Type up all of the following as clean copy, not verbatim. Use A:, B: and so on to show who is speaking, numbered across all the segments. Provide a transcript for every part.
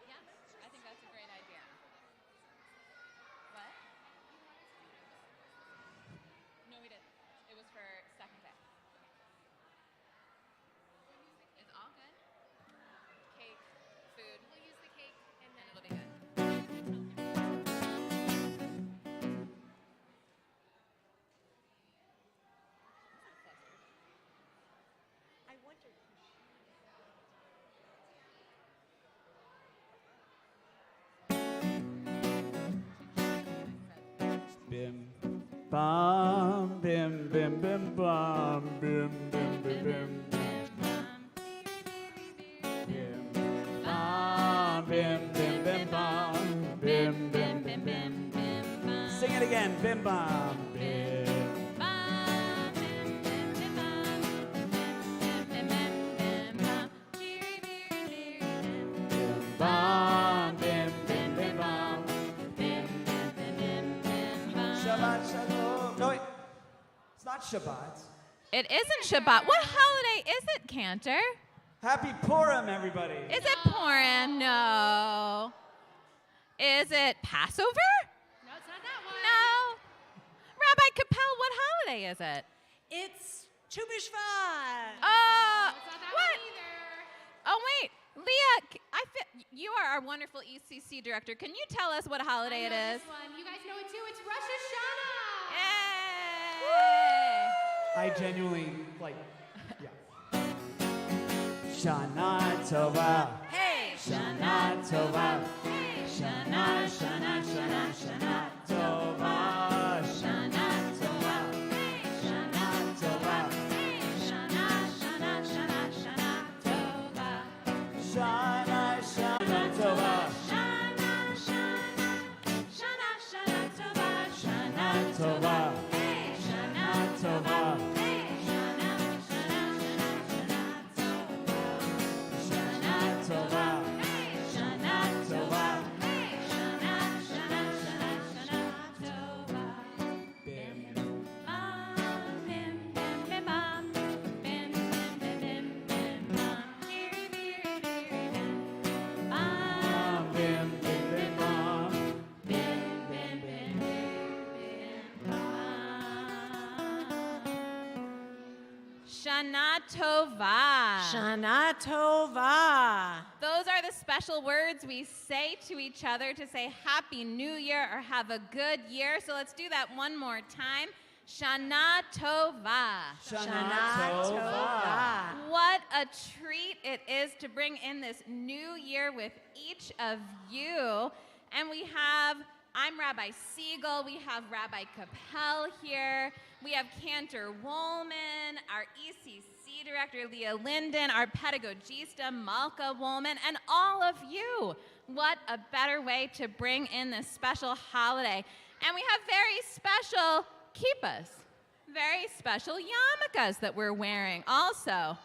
A: Yes, I think that's a great idea. What? No, we didn't. It was for second day. It's all good. Cake, food.
B: We'll use the cake and then
A: it'll be good.
C: I wondered.
D: Bim, bam, bim, bim, bim, bam, bim, bim, bim, bim. Bim, bam, bim, bim, bim, bam, bim, bim, bim, bim. Sing it again, bim, bam, bim. Bam, bim, bim, bim, bam. Shabbat Shalom. No, wait. It's not Shabbat.
A: It isn't Shabbat. What holiday is it, Cantor?
D: Happy Purim, everybody.
A: Is it Purim? No. Is it Passover?
B: No, it's not that one.
A: No. Rabbi Capel, what holiday is it?
C: It's Tu B'Shvat.
A: Oh,
B: No, it's not that
A: what?
B: one either.
A: Oh, wait. Leah, you are our wonderful ECC director. Can you tell us what holiday
B: I
A: it
B: know
A: is?
B: this one. You guys know it too. It's Rosh Hashanah.
A: Yay!
D: I genuinely, like, yeah. Shana Tova.
A: Hey!
D: Shana Tova. Shana, Shana, Shana, Shana Tova. Shana Tova. Shana Tova.
B: Shana, Shana, Shana, Shana Tova.
D: Shana, Shana Tova.
B: Shana, Shana, Shana, Shana Tova.
D: Shana Tova.
B: Hey, Shana
D: Tova.
B: Hey, Shana, Shana, Shana, Shana Tova.
D: Shana Tova.
B: Hey, Shana Tova. Hey, Shana, Shana, Shana, Shana Tova.
D: Bim.
B: Bim, bim, bim, bam. Bim, bim, bim, bim, bim, bam. Beery, beery, beery, bim. Bam,
D: Bim, bim, bim, bam.
B: bim, bim, bim, bim, bam.
A: Shana Tova.
C: Shana Tova.
A: Those are the special words we say to each other to say Happy New Year or have a good year. So let's do that one more time. Shana Tova.
D: Shana Tova.
A: What a treat it is to bring in this new year with each of you. And I'm Rabbi Siegel, we have Rabbi Capel here, we have Cantor Woolman, our ECC director Leah Linden, our pedagogista Malka Woolman, and all of you. What a better way to bring in this special holiday. And we have very special kippas, very special yarmulkes that we're wearing also.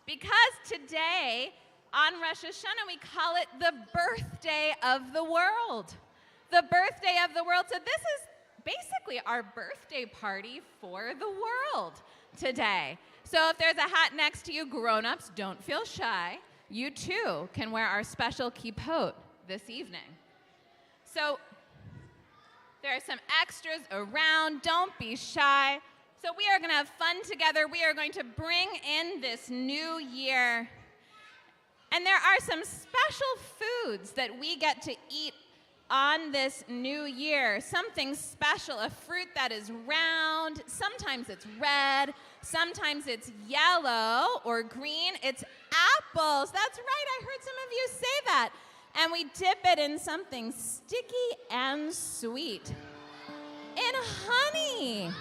A: Because today, on Rosh Hashanah, we call it the birthday of the world. The birthday of the world. So this is basically our birthday party for the world today. So if there's a hat next to you, grown-ups, don't feel shy. You too can wear our special kippot this evening. So there are some extras around. Don't be shy. So we are going to have fun together. We are going to bring in this new year. And there are some special foods that we get to eat on this new year. Something special, a fruit that is round. Sometimes it's red. Sometimes it's yellow or green. It's apples. That's right. I heard some of you say that. And we dip it in something sticky and sweet. In honey.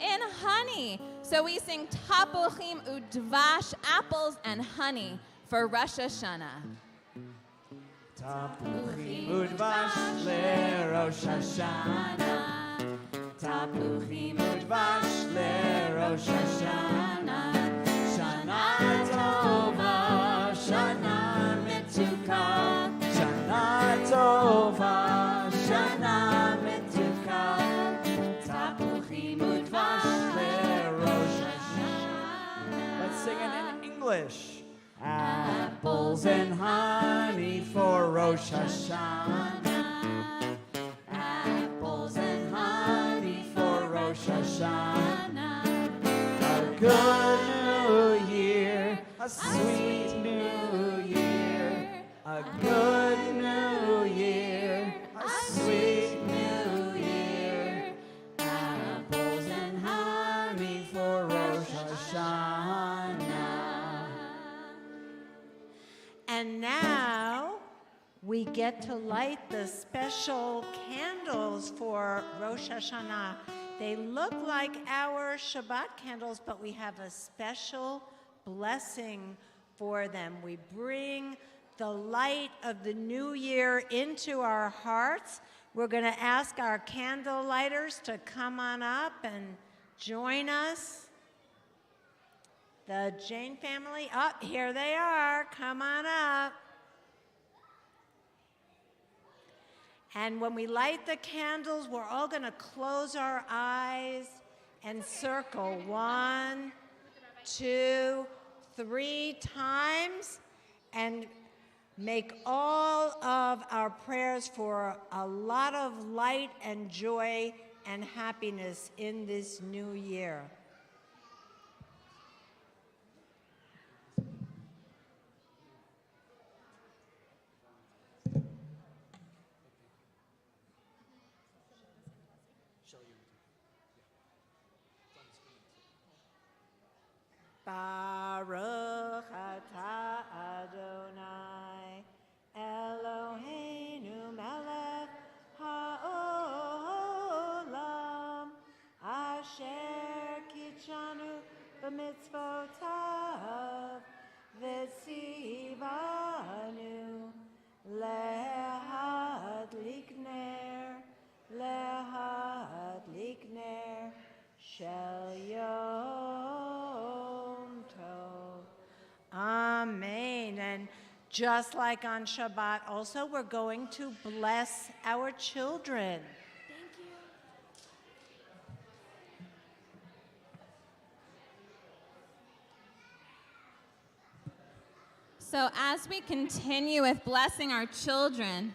A: In honey. So we sing tapuchim udvash, apples and honey, for Rosh Hashanah.
D: Tapuchim udvash leRosh Hashanah. Tapuchim udvash leRosh Hashanah. Shana Rosh Hashanah. Apples and honey for Rosh Hashanah. A good new year, a sweet new year. A good new year, a sweet new year. Apples and honey for Rosh Hashanah.
C: And now we get to light the special candles for Rosh Hashanah. They look like our Shabbat candles, but we have a special blessing for them. We bring the light of the new year into our hearts. We're going to ask our candle lighters to come on up and join us. The Jane family, here they are. Come on up. And when we light the candles, we're all going to close our eyes and circle 1, 2, 3 times and make all of our prayers for a lot of light and joy and happiness in this new year. Baruch atah Adonai Eloheinu melech haolam asher kitshanu b'mitzvotav v'tzivanu lehadlik ner shel Yom Tov. Amen. And just like on Shabbat, also we're going to bless our children.
A: So as we continue with blessing our children,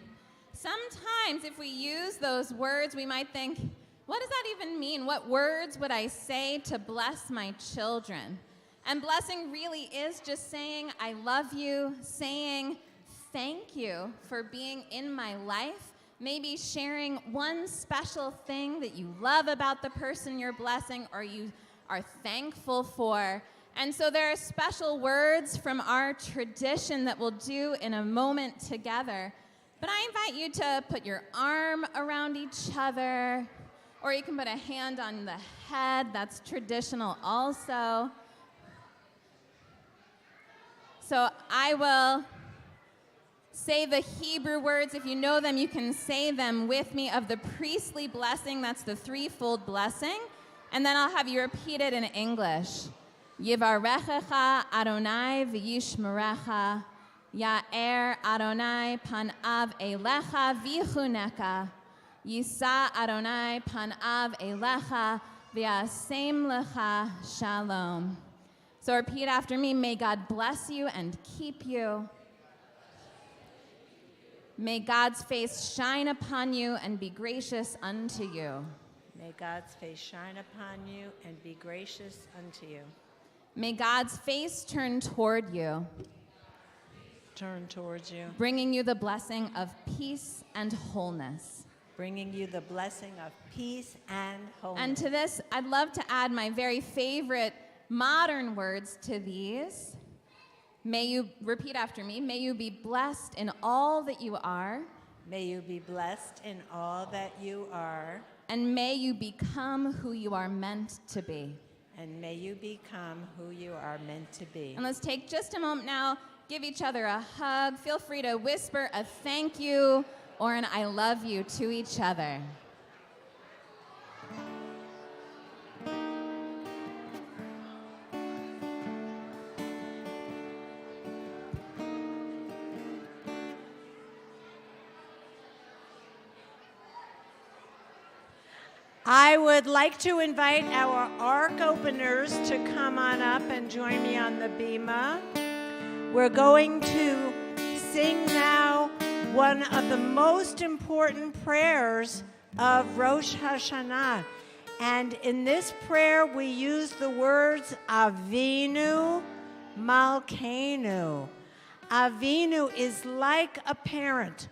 A: sometimes if we use those words, we might think, what does that even mean? What words would I say to bless my children? And blessing really is just saying, I love you, saying thank you for being in my life, maybe sharing one special thing that you love about the person you're blessing or you are thankful for. And so there are special words from our tradition that we'll do in a moment together. But I invite you to put your arm around each other, or you can put a hand on the head. That's traditional also. So I will say the Hebrew words. If you know them, you can say them with me of the priestly blessing. That's the threefold blessing. And then I'll have you repeat it in English. Yivarechecha Adonai v'yishmerecha, Ya'er Adonai panav elecha v'yichuneka, Yisa Adonai panav elecha v'yasem lecha shalom. So repeat after me. May God bless you and keep you. May God's face shine upon you and be gracious unto you.
C: May God's face shine upon you and be gracious unto you.
A: May God's face turn toward you,
C: Turn towards you,
A: bringing you the blessing of peace and wholeness.
C: bringing you the blessing of peace and wholeness.
A: And to this, I'd love to add my very favorite modern words to these. May you, repeat after me, may you be blessed in all that you are.
C: May you be blessed in all that you are.
A: And may you become who you are meant to be.
C: And may you become who you are meant to be.
A: And let's take just a moment now, give each other a hug. Feel free to whisper a thank you or an I love you to each other.
C: I would like to invite our ark openers to come on up and join me on the bima. We're going to sing now one of the most important prayers of Rosh Hashanah. And in this prayer, we use the words Avinu Malkeinu. Avinu is like a parent.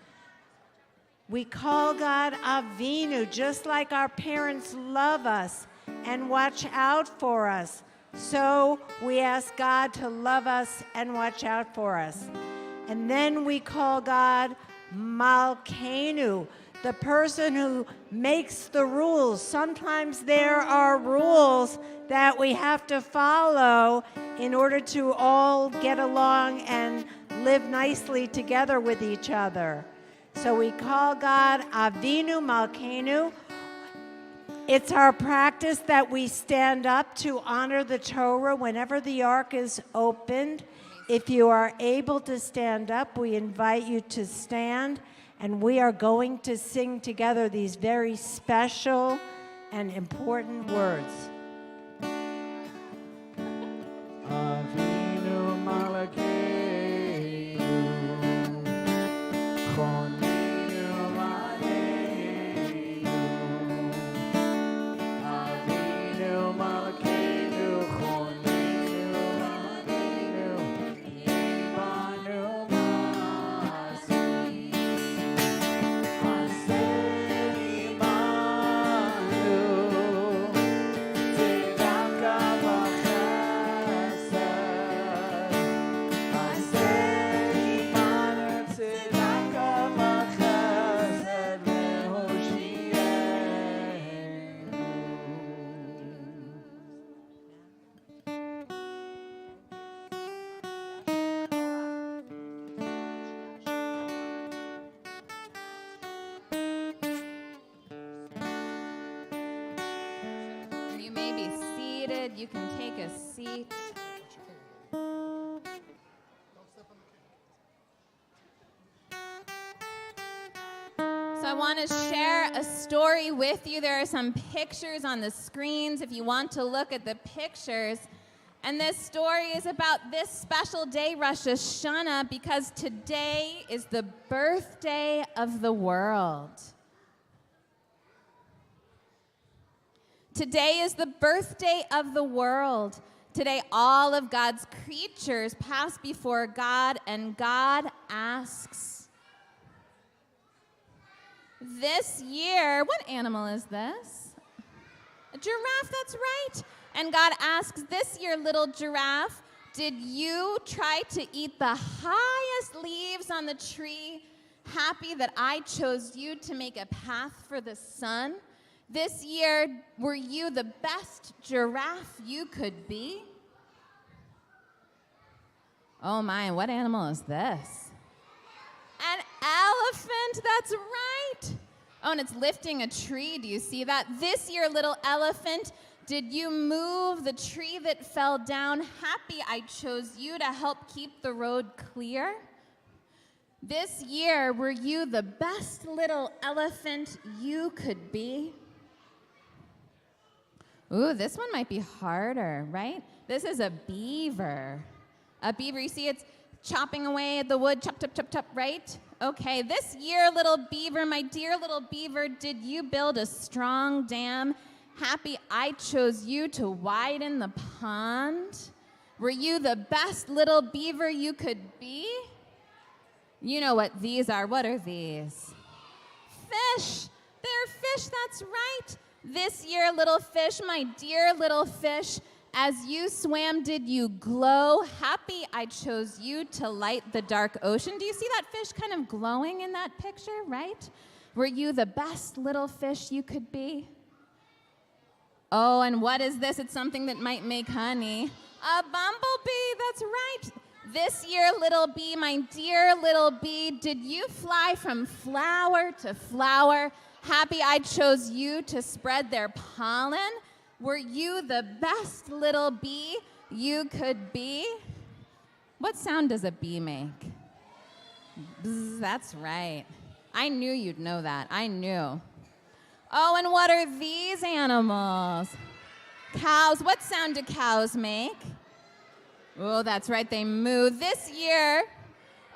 C: We call God Avinu, just like our parents love us and watch out for us. So we ask God to love us and watch out for us. And then we call God Malkeinu, the person who makes the rules. Sometimes there are rules that we have to follow in order to all get along and live nicely together with each other. So we call God Avinu Malkeinu. It's our practice that we stand up to honor the Torah whenever the ark is opened. If you are able to stand up, we invite you to stand, and we are going to sing together these very special and important words.
D: Avinu Malkeinu, Choneinu Malkeinu. Avinu Malkeinu, Choneinu Malkeinu, Yibanu Masi. Aseh Imanu, Tzedaka v'chesed. Aseh Imanu, Tzedaka v'chesed v'hoshienu.
A: You may be seated. You can take a seat. So I want to share a story with you. There are some pictures on the screens if you want to look at the pictures. And this story is about this special day, Rosh Hashanah, because today is the birthday of the world. Today is the birthday of the world. Today, all of God's creatures pass before God, and God asks, this year, what animal is this? A giraffe, that's right. And God asks, this year, little giraffe, did you try to eat the highest leaves on the tree, happy that I chose you to make a path for the sun? This year, were you the best giraffe you could be? Oh my, what animal is this? An elephant, that's right. Oh, and it's lifting a tree, do you see that? This year, little elephant, did you move the tree that fell down? Happy I chose you to help keep the road clear. This year, were you the best little elephant you could be? Ooh, this one might be harder, right? This is a beaver. A beaver, you see it's chopping away at the wood, chop, chop, chop, chop, right? Okay, this year, little beaver, my dear little beaver, did you build a strong dam? Happy I chose you to widen the pond. Were you the best little beaver you could be? You know what these are. What are these? Fish. They're fish, that's right. This year, little fish, my dear little fish, as you swam, did you glow? Happy I chose you to light the dark ocean. Do you see that fish kind of glowing in that picture, right? Were you the best little fish you could be? Oh, and what is this? It's something that might make honey. A bumblebee, that's right. This year, little bee, my dear little bee, did you fly from flower to flower? Happy I chose you to spread their pollen. Were you the best little bee you could be? What sound does a bee make? Bzz, that's right. I knew you'd know that. I knew. Oh, and what are these animals? Cows. What sound do cows make? Oh, that's right. They moo. This year.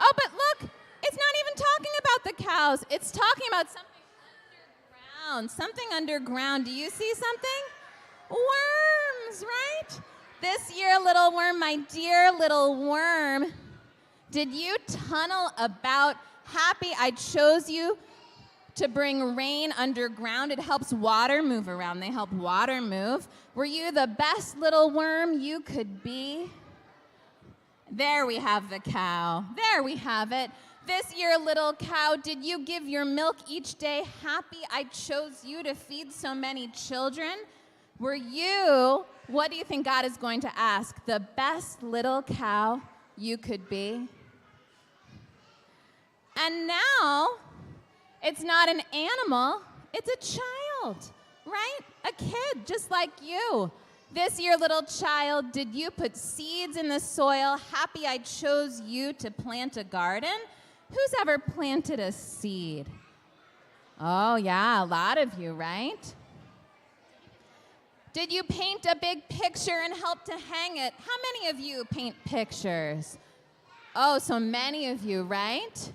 A: Oh, but look. It's not even talking about the cows. It's talking about something underground. Something underground. Do you see something? Worms, right? This year, little worm, my dear little worm, did you tunnel about happy I chose you to bring rain underground? It helps water move around. They help water move. Were you the best little worm you could be? There we have the cow. There we have it. This year, little cow, did you give your milk each day? Happy I chose you to feed so many children. Were you, what do you think God is going to ask? The best little cow you could be? And now, it's not an animal, it's a child, right? A kid, just like you. This year, little child, did you put seeds in the soil? Happy I chose you to plant a garden. Who's ever planted a seed? Oh, yeah, a lot of you, right? Did you paint a big picture and help to hang it? How many of you paint pictures? Oh, so many of you, right?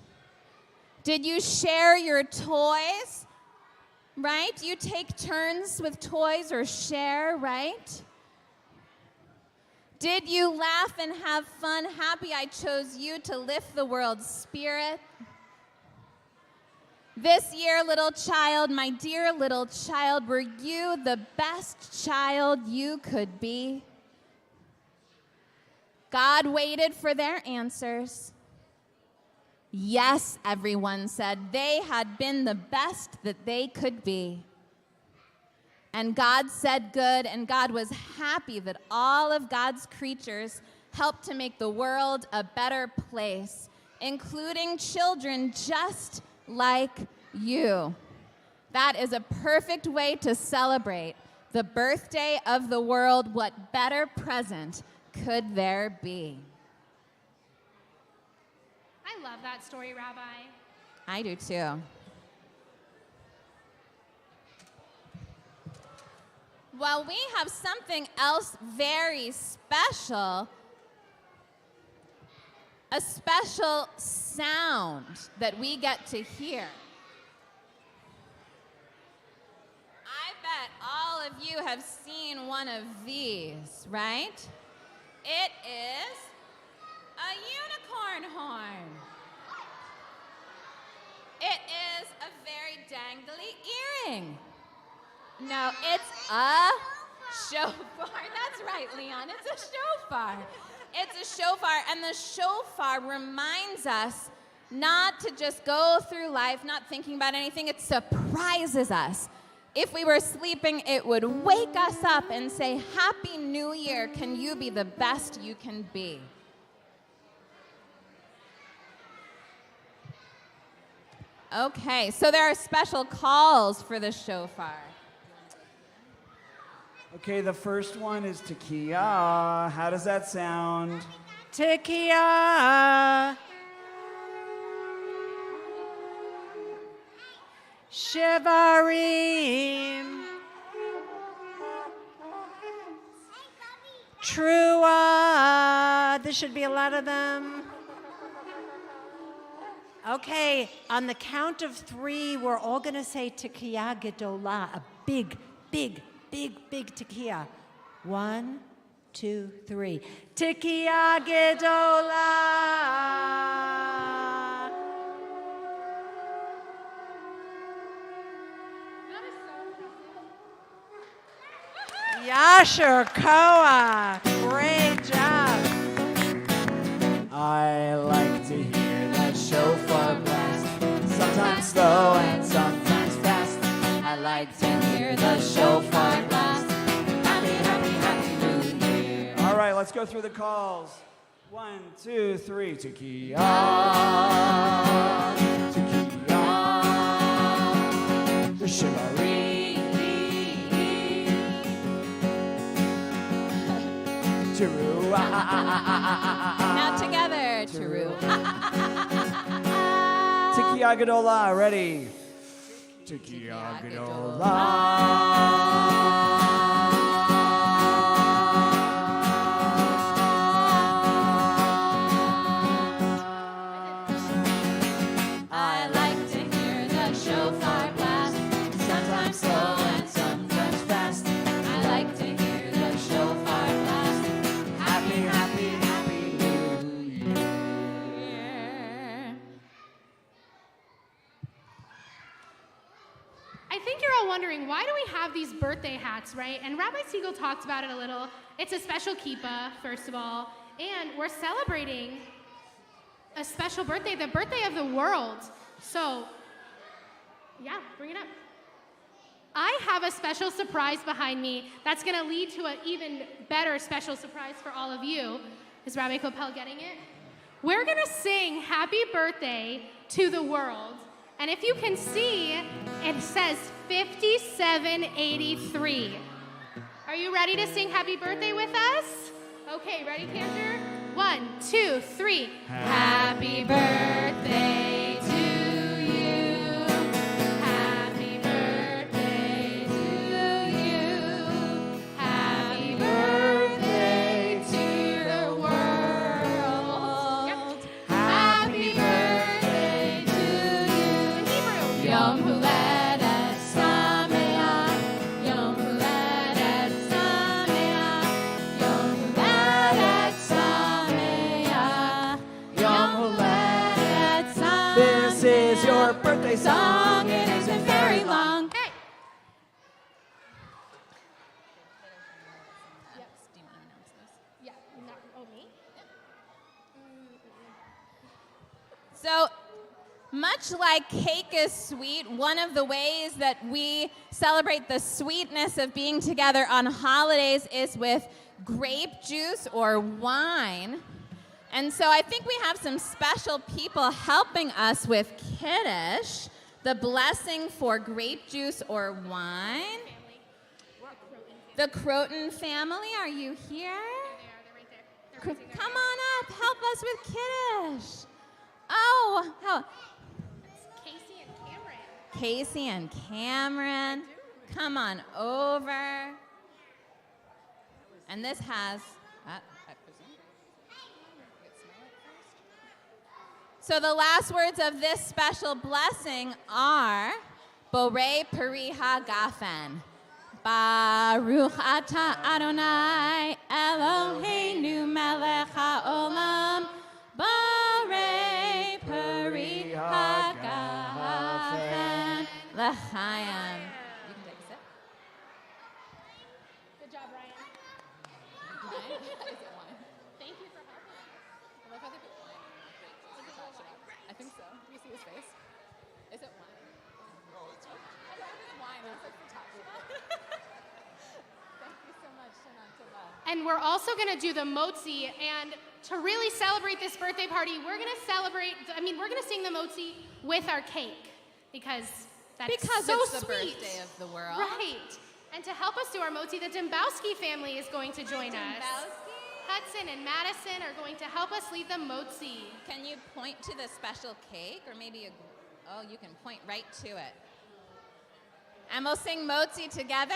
A: Did you share your toys? Right? You take turns with toys or share, right? Did you laugh and have fun? Happy I chose you to lift the world's spirit. This year, little child, my dear little child, were you the best child you could be? God waited for their answers. Yes, everyone said they had been the best that they could be. And God said good, and God was happy that all of God's creatures helped to make the world a better place, including children just like you. That is a perfect way to celebrate the birthday of the world. What better present could there be?
B: I love that story, Rabbi.
A: I do too. Well, we have something else very special, a special sound that we get to hear. I bet all of you have seen one of these, right? It is a unicorn horn. It is a very dangly earring. No, it's a shofar. That's right, Leon. It's a shofar. It's a shofar, and the shofar reminds us not to just go through life not thinking about anything. It surprises us. If we were sleeping, it would wake us up and say, Happy New Year. Can you be the best you can be? Okay, so there are special calls for the shofar.
D: Okay, the first one is Tekiah. How does that sound?
C: Tekiah. Shivarim. Trua. There should be a lot of them. Okay, on the count of 3, we're all going to say Tekiah Gedolah, a big, big, big, big Tekiah. 1, 2, 3. Tekiah Gedolah. Yasher Koah. Great job.
D: I like to hear that shofar blast, sometimes slow and sometimes fast. I like to hear the shofar blast. Happy, happy, happy New Year. All right, let's go through the calls. 1, 2, 3. Tekiah. Tekiah. The Shivarim.
A: Now together, Teru.
D: Tekiah Gedolah, ready? Tekiah Gedolah.
B: wondering, why do we have these birthday hats, right? And Rabbi Siegel talked about it a little. It's a special kippah, first of all, and we're celebrating a special birthday, the birthday of the world. So, yeah, bring it up. I have a special surprise behind me that's going to lead to an even better special surprise for all of you. Is Rabbi Koppel getting it? We're going to sing Happy Birthday to the World. And if you can see, it says 5783. Are you ready to sing Happy Birthday with us? Okay, ready, Cantor? 1, 2, 3. Happy birthday to you. Happy birthday to you. Happy birthday to the world. Yep. Happy birthday to you. In Hebrew. Yom Huledet Sameach. Yom Huledet Sameach. Yom Huledet Sameach.
D: Yom Huledet
B: Sameach.
D: This is your birthday song. It has been very long.
B: Hey. Yeah, not, oh, me?
A: So, much like cake is sweet, one of the ways that we celebrate the sweetness of being together on holidays is with grape juice or wine. And so I think we have some special people helping us with Kiddush, the blessing for grape juice or wine. The Croton family, are you here?
B: They're right there. They're raising their
A: Come
B: hand.
A: on up, help us with Kiddush. Oh,
B: It's Casey and Cameron.
A: Casey and Cameron, come on over. And this has, I presume. So the last words of this special blessing are Borei Peri HaGafen. Baruch Ata Adonai Eloheinu melech haolam. Borei Peri HaGafen. L'chaim. You can take a sip.
B: Good job, Ryan. Thank you for helping.
A: I love how they put wine in the I think so. Do you see his face? Is it wine? No, it's wine. I thought it was wine. I was like, thank you so much, Shana Tova.
B: And we're also going to do the motzi. And to really celebrate this birthday party, we're going to we're going to sing the motzi with our cake. Because that's so
A: it's the
B: sweet.
A: birthday of the world.
B: Right. And to help us do our motzi, the Dembowski family is going to join us. Hudson and Madison are going to help us lead the motzi.
A: Can you point to the special cake, or maybe you can point right to it. And we'll sing motzi together.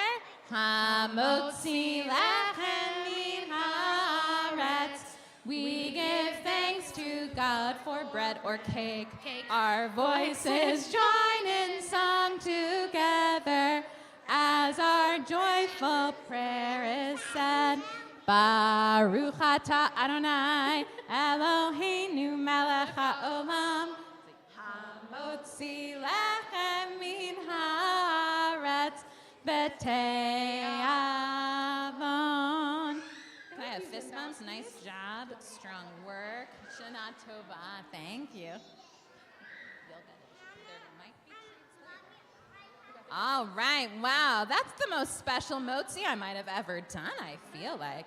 A: Ha-motzi lechem min haaretz. We give thanks to God for bread or cake. Our voices join in song together as our joyful prayer is said. Baruch Ata Adonai Eloheinu melech haolam. Ha-motzi lechem min haaretz b'te'avon. Can I have fist bumps? Nice job. Strong work. Shana Tova. Thank you. All right. Wow. That's the most special motzi I might have ever done, I feel like.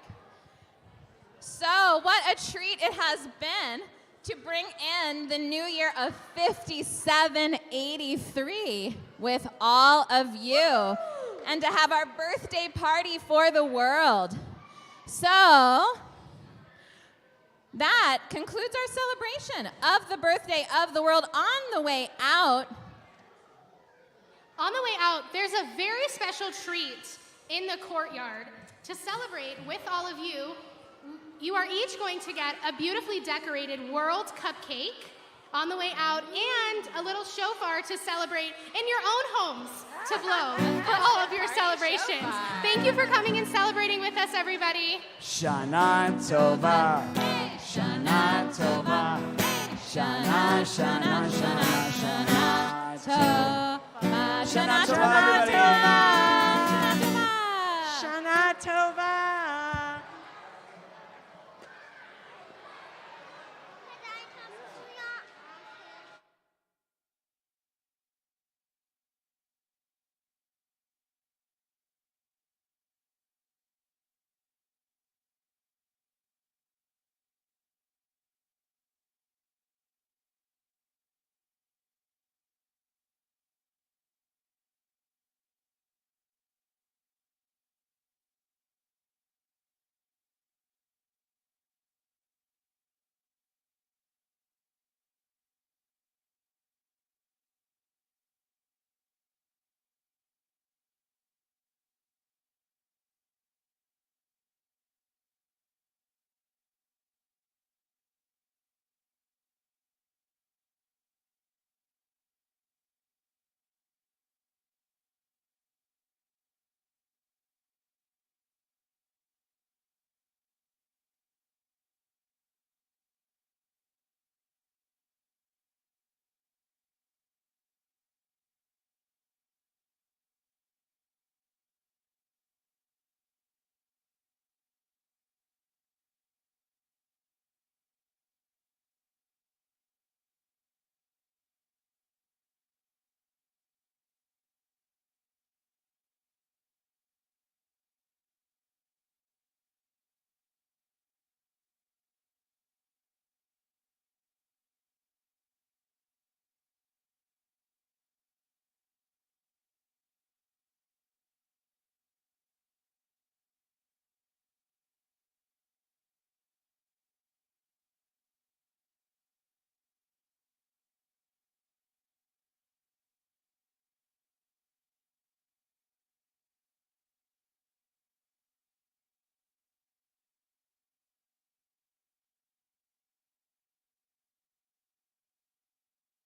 A: So, what a treat it has been to bring in the new year of 5783 with all of you and to have our birthday party for the world. So, that concludes our celebration of the birthday of the world. On the way out,
B: there's a very special treat in the courtyard to celebrate with all of you. You are each going to get a beautifully decorated world cupcake on the way out and a little shofar to celebrate in your own homes to blow for all of your celebrations. Thank you for coming and celebrating with us, everybody.
D: Shana Tova. Shana Tova. Shana, Shana, Shana, Shana Tova. Shana Tova, everybody.